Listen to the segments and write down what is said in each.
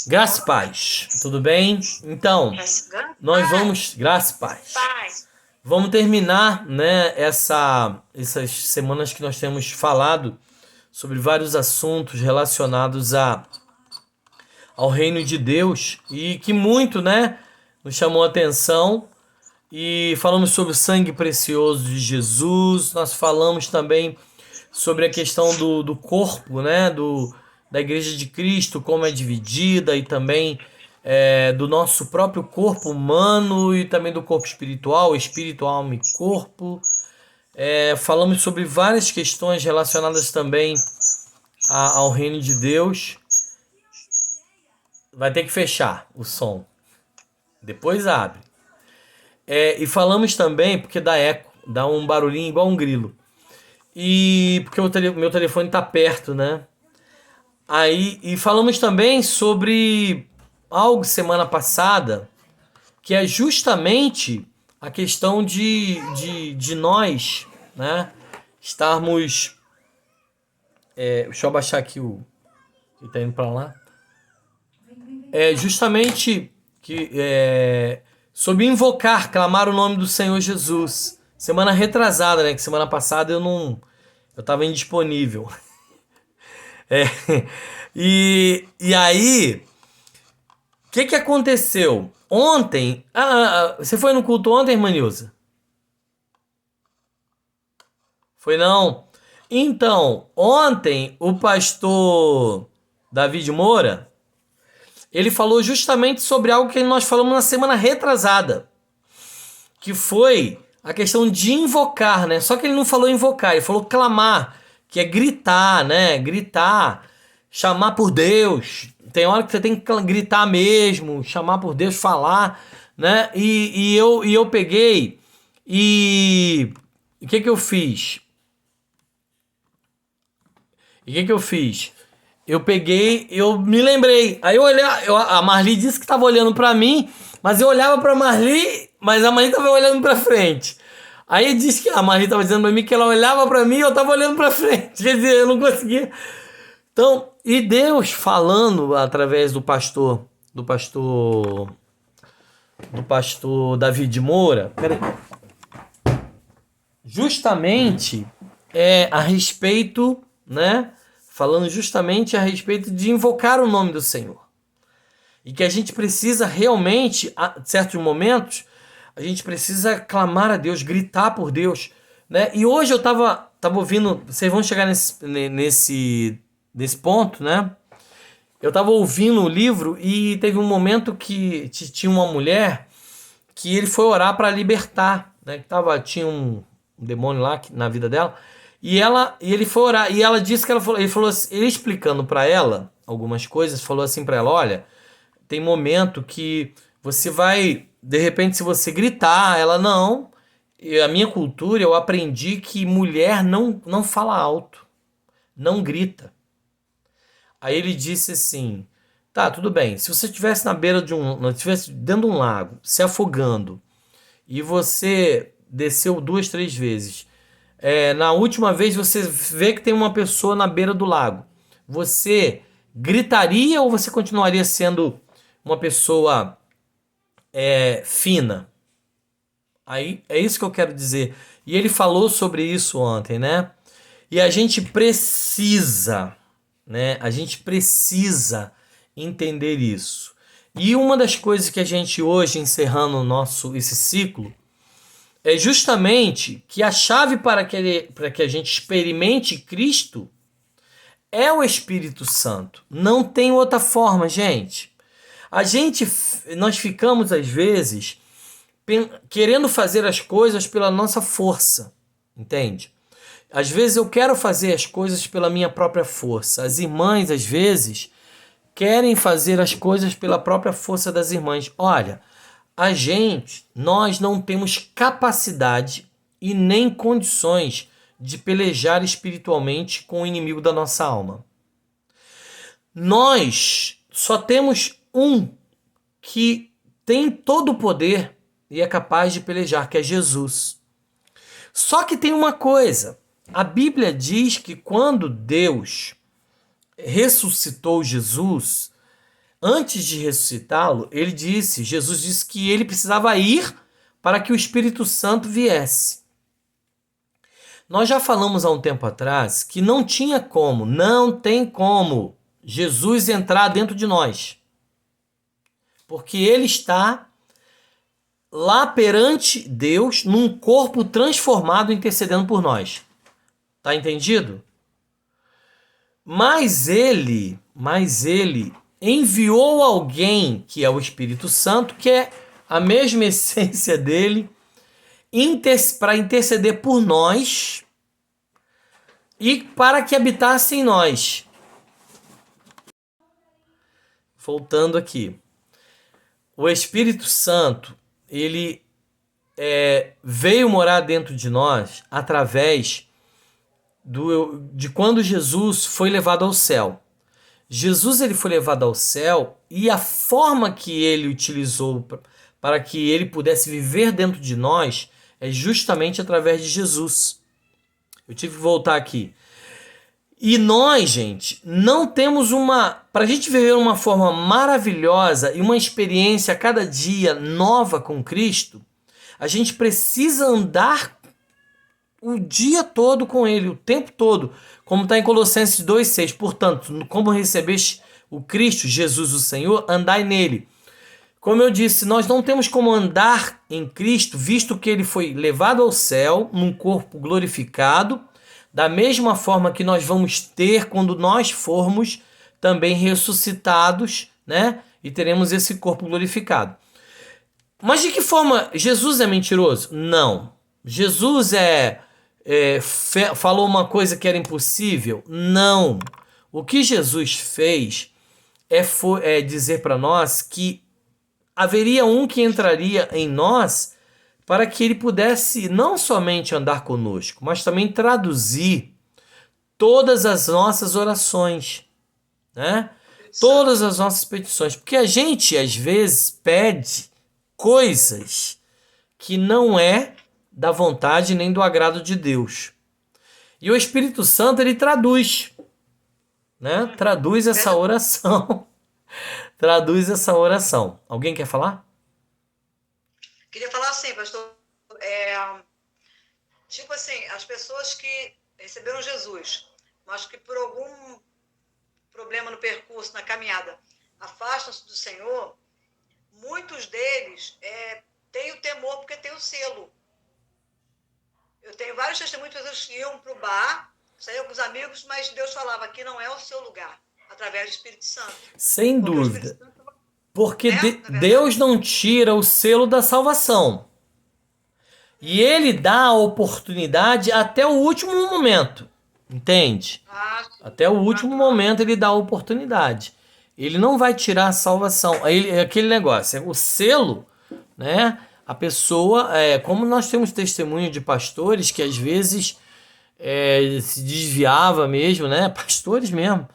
Graça e paz, tudo bem? Então, nós vamos. Graça e paz. Vamos terminar, né, essas semanas que nós temos falado sobre vários assuntos relacionados ao reino de Deus e que muito, né, nos chamou a atenção. E falamos sobre o sangue precioso de Jesus, nós falamos também sobre a questão do corpo, né, da Igreja de Cristo, como é dividida, e também do nosso próprio corpo humano e também do corpo espiritual, espírito, alma e corpo. Falamos sobre várias questões relacionadas também ao reino de Deus. Vai ter que fechar o som, depois abre. E falamos também, porque dá eco, dá um barulhinho igual um grilo. E porque meu telefone tá perto, né? E falamos também sobre algo semana passada, que é justamente a questão de nós, né? Estarmos. Deixa eu abaixar aqui o que tá indo pra lá. Justamente sobre invocar, clamar o nome do Senhor Jesus. Semana retrasada, né? Que semana passada eu tava indisponível. E aí, o que aconteceu? Ontem, você foi no culto ontem, irmã Nilza? Foi não? Então, ontem o pastor David Moura, ele falou justamente sobre algo que nós falamos na semana retrasada, que foi a questão de invocar, né? Só que ele não falou invocar, ele falou clamar, que é gritar, né? Gritar, chamar por Deus. Tem hora que você tem que gritar mesmo, chamar por Deus, falar, né? E eu peguei e o que eu fiz? Eu peguei, eu me lembrei. Aí eu olhei, a Marli disse que estava olhando para mim, mas eu olhava para Marli, mas a Marli estava olhando para frente. Aí disse que a Marli estava dizendo para mim que ela olhava para mim e eu estava olhando para frente. Quer dizer, eu não conseguia. Então, e Deus falando através do pastor David Moura, justamente a respeito, né? Falando justamente a respeito de invocar o nome do Senhor. E que a gente precisa realmente, a certos momentos, a gente precisa clamar a Deus, gritar por Deus, né? E hoje eu tava ouvindo, vocês vão chegar nesse ponto, né? Eu tava ouvindo o livro e teve um momento que tinha uma mulher que ele foi orar para libertar, né? Tinha um demônio lá na vida dela. E ele foi orar, e ela disse que ele falou assim, ele explicando para ela algumas coisas, falou assim para ela, olha, tem momento que você vai, de repente, se você gritar, ela não. E a minha cultura, eu aprendi que mulher não fala alto, não grita. Aí ele disse assim, tá, tudo bem, se você estivesse na beira estivesse dentro de um lago, se afogando, e você desceu 2, 3 vezes, na última vez você vê que tem uma pessoa na beira do lago. Você gritaria ou você continuaria sendo uma pessoa fina? Aí é isso que eu quero dizer. E ele falou sobre isso ontem, né? E a gente precisa, né? A gente precisa entender isso. E uma das coisas que a gente hoje, encerrando esse ciclo, é justamente que a chave para que a gente experimente Cristo é o Espírito Santo. Não tem outra forma, gente. Nós ficamos, às vezes, querendo fazer as coisas pela nossa força, entende? Às vezes eu quero fazer as coisas pela minha própria força. As irmãs, às vezes, querem fazer as coisas pela própria força das irmãs. Olha, nós não temos capacidade e nem condições de pelejar espiritualmente com o inimigo da nossa alma. Nós só temos um que tem todo o poder e é capaz de pelejar, que é Jesus. Só que tem uma coisa, a Bíblia diz que quando Deus ressuscitou Jesus, Antes de ressuscitá-lo, Jesus disse que ele precisava ir para que o Espírito Santo viesse. Nós já falamos há um tempo atrás que não tem como Jesus entrar dentro de nós. Porque ele está lá perante Deus num corpo transformado intercedendo por nós. Tá entendido? Mas ele enviou alguém, que é o Espírito Santo, que é a mesma essência dele, para interceder por nós e para que habitasse em nós. Voltando aqui. O Espírito Santo, ele veio morar dentro de nós através de quando Jesus foi levado ao céu. Jesus ele foi levado ao céu e a forma que ele utilizou para que ele pudesse viver dentro de nós é justamente através de Jesus. Eu tive que voltar aqui. E nós, gente, não temos para a gente viver uma forma maravilhosa e uma experiência a cada dia nova com Cristo, a gente precisa andar o dia todo com ele, o tempo todo, como está em Colossenses 2,6. Portanto, como recebeste o Cristo, Jesus o Senhor, andai nele. Como eu disse, nós não temos como andar em Cristo, visto que ele foi levado ao céu, num corpo glorificado, da mesma forma que nós vamos ter quando nós formos também ressuscitados, né? E teremos esse corpo glorificado. Mas de que forma Jesus é mentiroso? Não. Jesus falou uma coisa que era impossível? Não. O que Jesus fez é dizer para nós que haveria um que entraria em nós para que ele pudesse não somente andar conosco, mas também traduzir todas as nossas orações, né? Todas as nossas petições. Porque a gente, às vezes, pede coisas que não é da vontade nem do agrado de Deus. E o Espírito Santo, ele traduz, né? Traduz essa oração. Traduz essa oração. Alguém quer falar? Queria falar assim, pastor, tipo assim, as pessoas que receberam Jesus, mas que por algum problema no percurso, na caminhada, afastam-se do Senhor, muitos deles têm o temor porque tem o selo. Eu tenho vários testemunhos de pessoas que iam para o bar, saíam com os amigos, mas Deus falava, aqui não é o seu lugar, através do Espírito Santo. Sem dúvida. Porque Deus não tira o selo da salvação. E ele dá a oportunidade até o último momento. Entende? Até o último momento ele dá a oportunidade. Ele não vai tirar a salvação. Aquele negócio, o selo, né? A pessoa, como nós temos testemunho de pastores que às vezes se desviava mesmo, né? Pastores mesmo.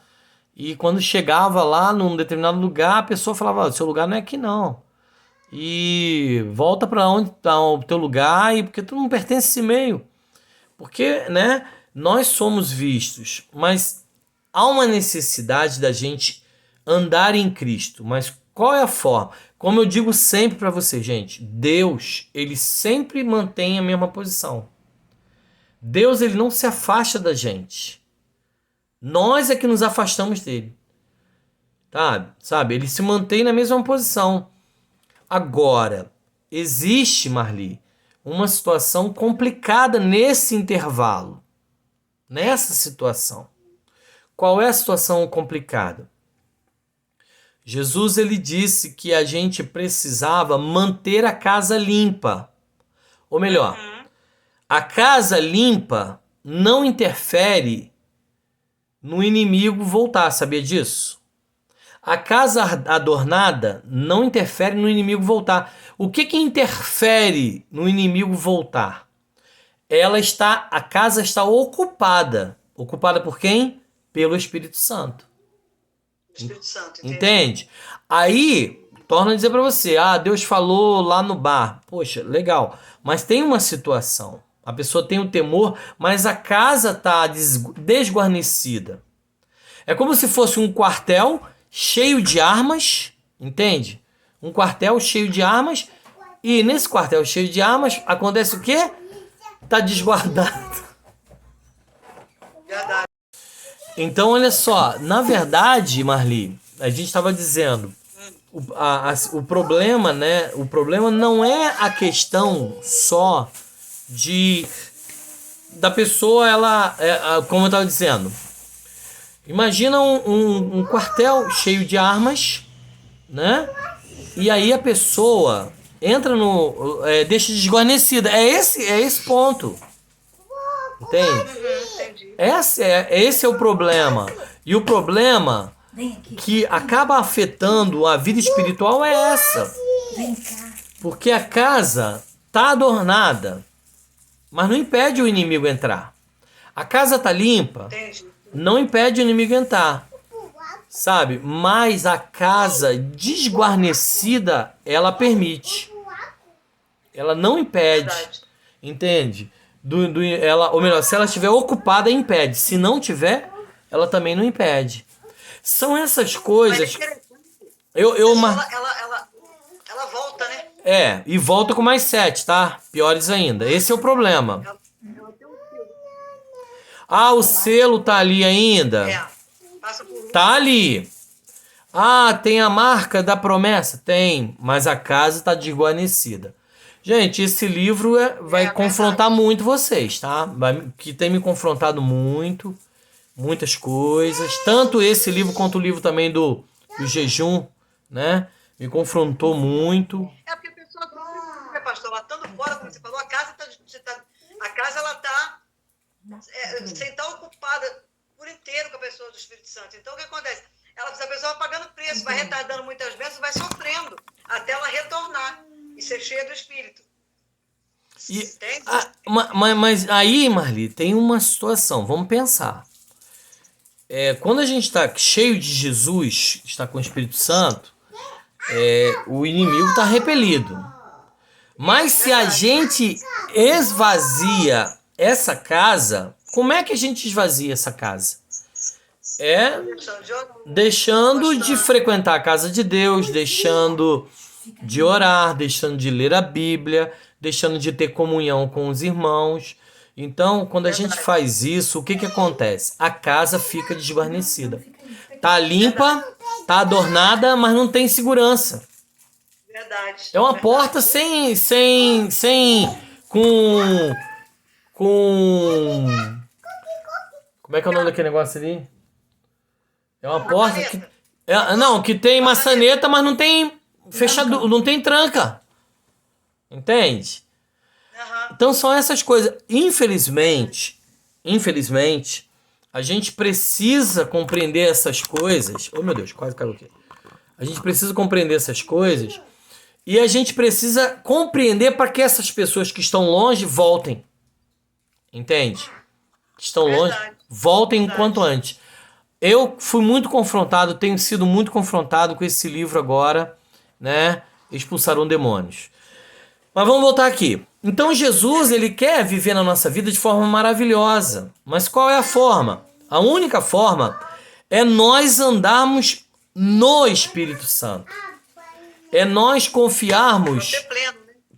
E quando chegava lá num determinado lugar, a pessoa falava, seu lugar não é aqui não. E volta para onde está o teu lugar, porque tu não pertence a esse meio. Porque, né, nós somos vistos, mas há uma necessidade da gente andar em Cristo. Mas qual é a forma? Como eu digo sempre para você, gente, Deus, ele sempre mantém a mesma posição. Deus, ele não se afasta da gente. Nós é que nos afastamos dele. Tá? Sabe? Ele se mantém na mesma posição. Agora, existe, Marli, uma situação complicada nesse intervalo. Nessa situação. Qual é a situação complicada? Jesus ele disse que a gente precisava manter a casa limpa. Ou melhor, a casa limpa não interfere no inimigo voltar, sabia disso? A casa adornada não interfere no inimigo voltar. O que interfere no inimigo voltar? A casa está ocupada. Ocupada por quem? Pelo Espírito Santo. Espírito Santo, entende? Aí, torna a dizer para você, Deus falou lá no bar. Poxa, legal. Mas tem uma situação. A pessoa tem o temor, mas a casa está desguarnecida. É como se fosse um quartel cheio de armas, entende? Um quartel cheio de armas, e nesse quartel cheio de armas acontece o quê? Tá desguardado. Verdade. Então, olha só, na verdade, Marli, a gente estava dizendo, o problema, né? O problema não é a questão só da pessoa, como eu estava dizendo. Imagina um quartel cheio de armas, né? E aí a pessoa entra deixa desguarnecida. É esse ponto. Entende? Entendi. Esse é o problema. E o problema que acaba afetando a vida espiritual é essa. Porque a casa tá adornada, mas não impede o inimigo entrar. A casa tá limpa, Entendi. não impede o inimigo entrar. Sabe? Mas a casa desguarnecida, ela permite. Ela não impede. Verdade. Entende? Ou melhor, se ela estiver ocupada, impede. Se não tiver, ela também não impede. São essas Mas coisas. é interessante. Ela volta, né? E volta com mais 7, tá? Piores ainda. Esse é o problema. Ela tem um fio. Ah, o selo tá ali ainda? Passa por um. Tá ali. Ah, tem a marca da promessa? Tem, mas a casa tá desguarnecida. Gente, esse livro vai confrontar muito vocês, tá? Que tem me confrontado muito, muitas coisas. Tanto esse livro quanto o livro também do jejum, né? Me confrontou muito. É porque a pessoa, pastor, ela estando fora, como você falou, a casa ela tá sem estar ocupada por inteiro com a pessoa do Espírito Santo. Então, o que acontece? A pessoa vai pagando preço, vai retardando muitas vezes, vai sofrendo até ela retornar e ser cheia do Espírito. Entende? Mas aí, Marli, tem uma situação. Vamos pensar. Quando a gente está cheio de Jesus, está com o Espírito Santo, o inimigo está repelido. Mas se a gente esvazia essa casa, como é que a gente esvazia essa casa? Deixando de frequentar a casa de Deus, deixando de orar, deixando de ler a Bíblia, deixando de ter comunhão com os irmãos. Então, quando a gente faz isso, o que acontece? A casa fica desguarnecida. Tá limpa, tá adornada, mas não tem segurança. Verdade. É uma porta com como é que é o nome daquele negócio ali? É uma porta que tem maçaneta, mas não tem fechadura, não tem tranca. Entende? Então são essas coisas. Infelizmente, a gente precisa compreender essas coisas. Oh, meu Deus, quase caiu aqui. A gente precisa compreender essas coisas e a gente precisa compreender para que essas pessoas que estão longe voltem. Entende? Que estão longe, voltem o quanto antes. Eu fui muito confrontado, tenho sido muito confrontado com esse livro agora, né? Expulsaram demônios. Mas vamos voltar aqui. Então Jesus, ele quer viver na nossa vida de forma maravilhosa. Mas qual é a forma? A única forma é nós andarmos no Espírito Santo. É nós confiarmos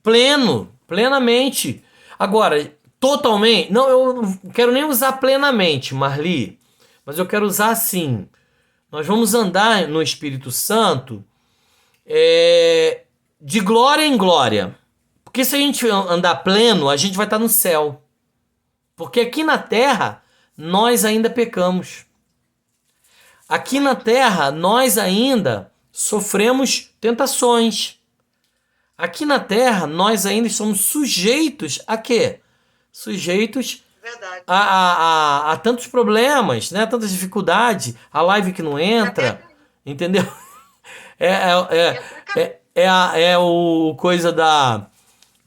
plenamente. Agora, totalmente. Não, eu não quero nem usar plenamente, Marli. Mas eu quero usar assim. Nós vamos andar no Espírito Santo de glória em glória. Porque se a gente andar pleno, a gente vai estar no céu. Porque aqui na terra, nós ainda pecamos. Aqui na terra, nós ainda sofremos tentações. Aqui na terra, nós ainda somos sujeitos a quê? Sujeitos a tantos problemas, né? Tantas dificuldades. A live que não entra, entendeu? É o coisa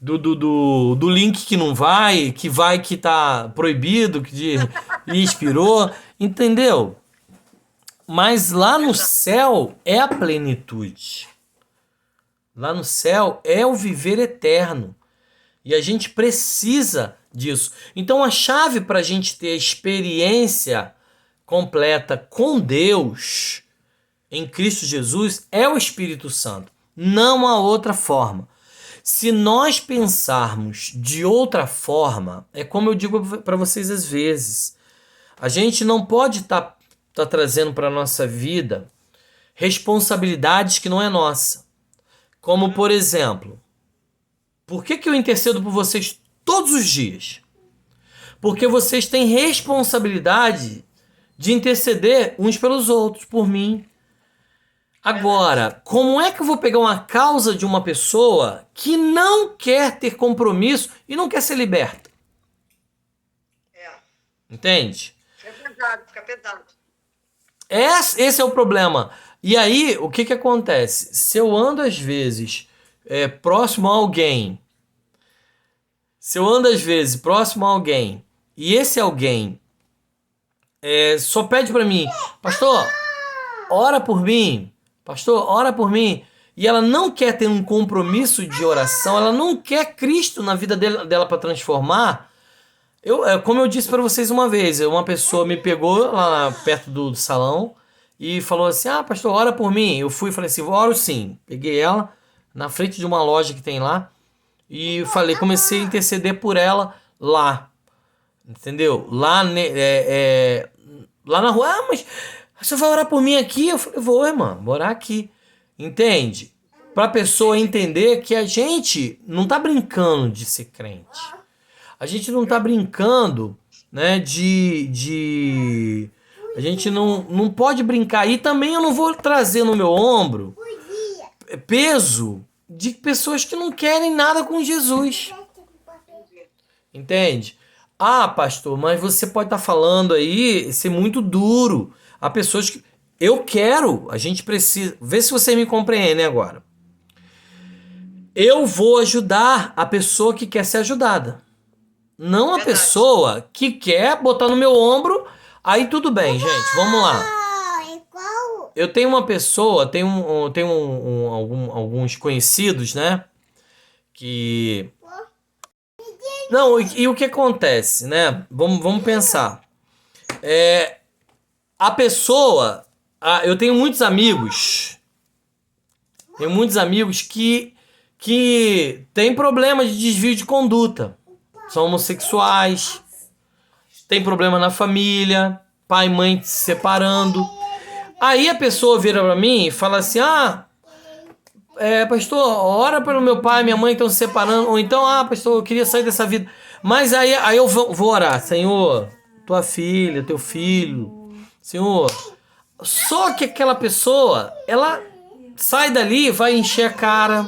do link que não vai, que tá proibido, e expirou, entendeu? Mas lá no céu é a plenitude. Lá no céu é o viver eterno. E a gente precisa disso. Então a chave para a gente ter a experiência completa com Deus em Cristo Jesus é o Espírito Santo. Não há outra forma. Se nós pensarmos de outra forma, é como eu digo para vocês às vezes, a gente não pode estar trazendo para a nossa vida responsabilidades que não é nossa. Como, por exemplo, por que eu intercedo por vocês todos os dias? Porque vocês têm responsabilidade de interceder uns pelos outros, por mim. Agora, como é que eu vou pegar uma causa de uma pessoa que não quer ter compromisso e não quer ser liberta? É. Entende? Fica pesado. Esse é o problema. E aí, o que acontece? Se eu ando às vezes próximo a alguém, e esse alguém só pede para mim, pastor, ora por mim, e ela não quer ter um compromisso de oração, ela não quer Cristo na vida dela para transformar. Como eu disse para vocês uma vez, uma pessoa me pegou lá perto do salão e falou assim, pastor, ora por mim. Eu fui e falei assim, oro sim. Peguei ela na frente de uma loja que tem lá e comecei a interceder por ela lá. Entendeu? Lá na rua. Mas você vai orar por mim aqui? Eu falei, vou, irmão, vou orar aqui. Entende? Pra pessoa entender que a gente não tá brincando de ser crente. A gente não tá brincando, né, a gente não pode brincar. E também eu não vou trazer no meu ombro peso de pessoas que não querem nada com Jesus. Entende? Pastor, mas você pode estar falando aí, ser muito duro. Há pessoas que... a gente precisa... Vê se você me compreende agora. Eu vou ajudar a pessoa que quer ser ajudada. Não a pessoa que quer botar no meu ombro. Aí tudo bem, gente, vamos lá. Eu tenho uma pessoa, alguns conhecidos, né? Que... Não, e o que acontece, né? Vamos pensar. A pessoa... eu tenho muitos amigos. Que têm problemas de desvio de conduta. São homossexuais. Tem problema na família. Pai e mãe se separando. Aí a pessoa vira pra mim e fala assim... pastor, ora pelo meu pai e minha mãe que estão se separando. Ou então, pastor, eu queria sair dessa vida. Mas aí eu vou orar. Senhor, tua filha, teu filho. Senhor. Só que aquela pessoa, ela sai dali, vai encher a cara.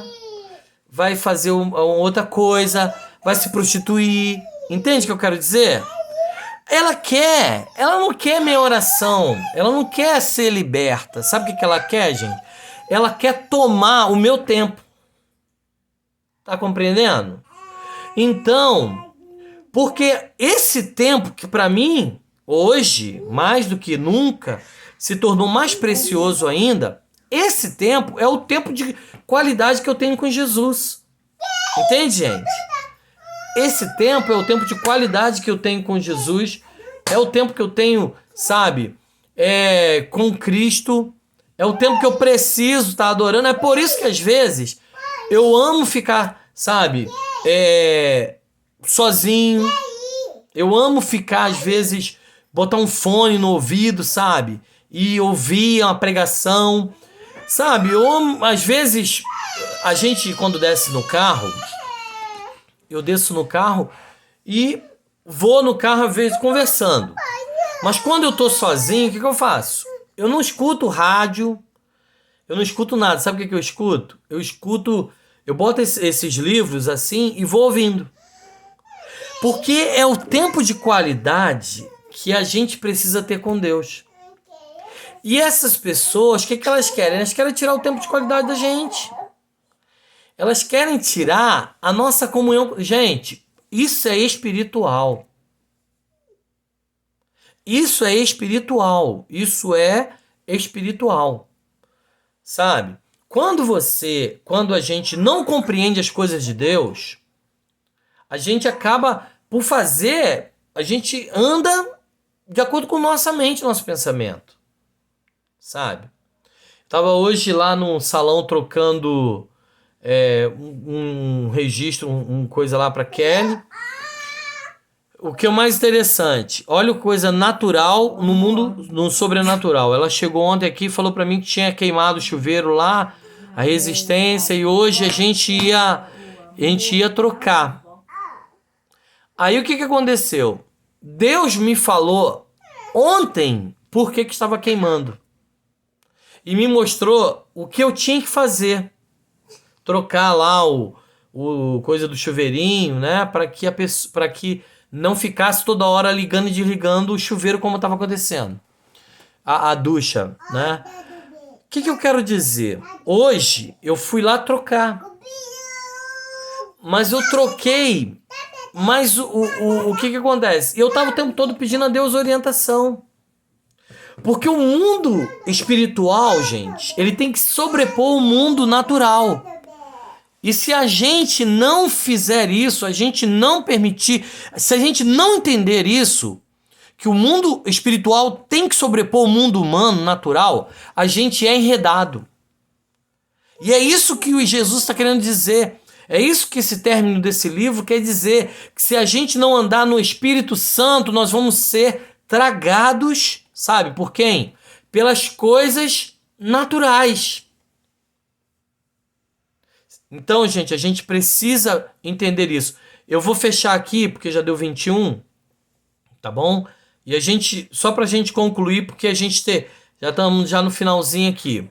Vai fazer outra coisa. Vai se prostituir. Entende o que eu quero dizer? Ela não quer minha oração. Ela não quer ser liberta. Sabe o que ela quer, gente? Ela quer tomar o meu tempo. Tá compreendendo? Então, porque esse tempo que para mim, hoje, mais do que nunca, se tornou mais precioso ainda, esse tempo é o tempo de qualidade que eu tenho com Jesus. Entende, gente? Esse tempo é o tempo de qualidade que eu tenho com Jesus. É o tempo que eu tenho, sabe, com Cristo. É o tempo que eu preciso estar adorando. É por isso que às vezes eu amo ficar, sabe, sozinho. Eu amo ficar, às vezes, botar um fone no ouvido, sabe? E ouvir uma pregação, sabe? Às vezes, a gente, quando desce no carro, eu desço no carro e vou no carro, às vezes, conversando. Mas quando eu tô sozinho, o que eu faço? Eu não escuto rádio, eu não escuto nada. Sabe o que eu escuto? Eu boto esses livros assim e vou ouvindo. Porque é o tempo de qualidade que a gente precisa ter com Deus. E essas pessoas, o que elas querem? Elas querem tirar o tempo de qualidade da gente. Elas querem tirar a nossa comunhão. Gente, isso é espiritual. Isso é espiritual. Sabe? Quando a gente não compreende as coisas de Deus, a gente acaba por fazer, a gente anda de acordo com nossa mente, nosso pensamento. Sabe? Tava hoje lá no salão trocando um registro, coisa lá para Kelly. O que é o mais interessante, olha coisa natural no mundo, no sobrenatural. Ela chegou ontem aqui e falou para mim que tinha queimado o chuveiro lá, a resistência, e hoje a gente ia trocar. Aí o que aconteceu? Deus me falou ontem por que estava queimando. E me mostrou o que eu tinha que fazer. Trocar lá o coisa do chuveirinho, né? Para que não ficasse toda hora ligando e desligando o chuveiro como estava acontecendo. A ducha, né? O que eu quero dizer? Hoje eu fui lá trocar. Mas eu troquei. Mas o que acontece? Eu estava o tempo todo pedindo a Deus orientação. Porque o mundo espiritual, gente, ele tem que sobrepor o mundo natural. E se a gente não fizer isso, a gente não permitir, se a gente não entender isso, que o mundo espiritual tem que sobrepor o mundo humano, natural, a gente é enredado. E é isso que o Jesus está querendo dizer. É isso que esse término desse livro quer dizer. Que se a gente não andar no Espírito Santo, nós vamos ser tragados, sabe? Por quem? Pelas coisas naturais. Então, gente, a gente precisa entender isso. Eu vou fechar aqui, porque já deu 21, tá bom? E a gente, só pra gente concluir, porque a gente já estamos já no finalzinho aqui.